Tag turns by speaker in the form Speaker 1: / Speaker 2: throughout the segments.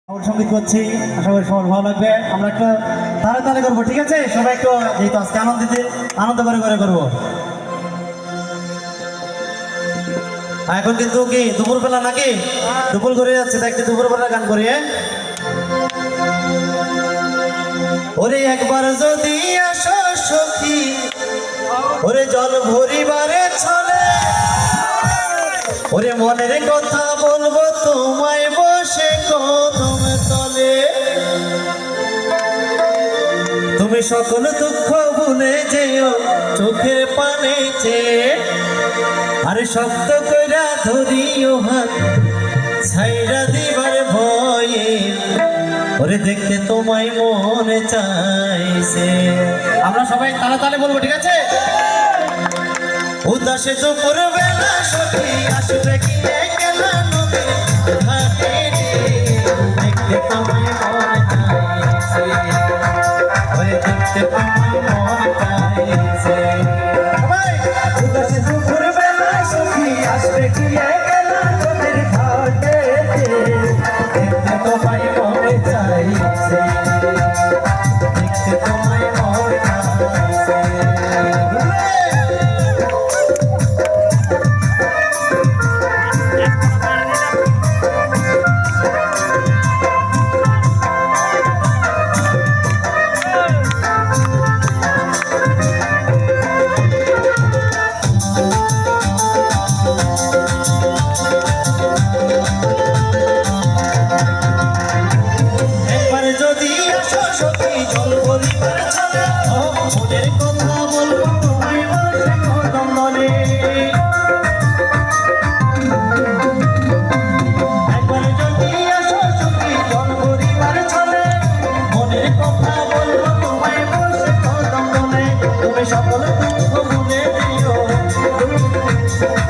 Speaker 1: সঙ্গীত করছি, আশা করি সবার ভালো লাগবে। আমরা একটা তালে তালে করবো, ঠিক আছে? সবাই একটু যেহেতু আজকে আনন্দ করে করে করবো। এখন কিন্তু কি দুপুরবেলা নাকি দুপুর করে যাচ্ছে, তাই একটু দুপুরবেলা গান করি। ওরে একবার যদি আসো সখী, ওরে জল ভরিবারে ছলে, ওরে মনের কথা বলবো তোমায় বসে কদম তলে। তুমি সকল দুঃখ ভুলে যেও চোখের পানে চেয়ে, আরে শক্ত কইরা ধরিও হাত ছাইরা দিবার ভয়ে, ওরে দেখতে তোমায় মনে চাইছে। আমরা সবাই তালে তালে বলবো, ঠিক আছে? উদাসে দুপুর বেলা সখী আসবে কি একলা নদী ঘাটে, দেখতে তোমায় মনে চাইছে, ওরে দেখতে তোমায় মনে চাইছে। উদাসে দুপুর বেলা সখী আসবে কি একলা নদীর ঘাটে, দেখতে তোমায় মনে চাইছে, দেখতে তোমায় মনে চাইছে। সকল দুঃখ ভুলে দিও,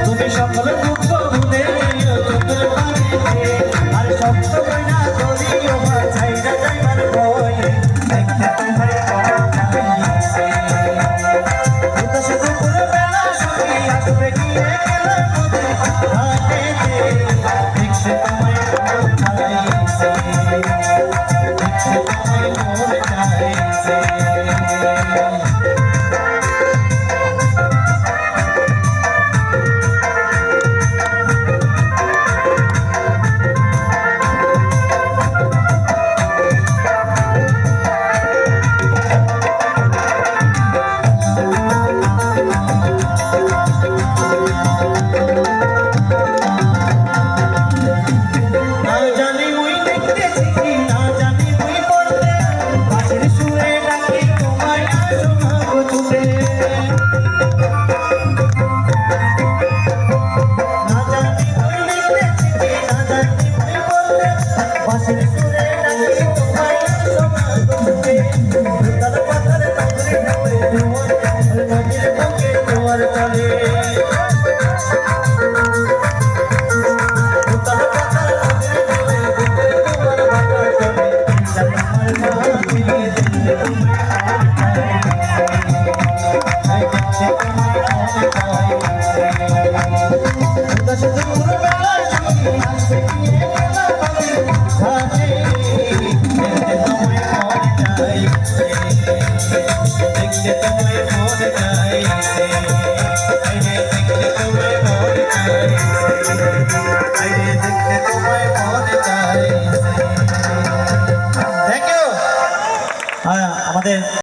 Speaker 1: তুমি সকল দুঃখ ভুলে দিও চোখের পানিতে, আর শক্ত কইরা ধরিও ছাইরা যাইবার ভয়ে, দেখতে তোমায় মনে চাইছে। উদাসে দুপুর বেলা সখী আসবে কি একলা নদীর ঘাটেতে, দেখতে তোমায় মনে চাইছে, দেখতে তোমায় মনে চাইছে। আমাদের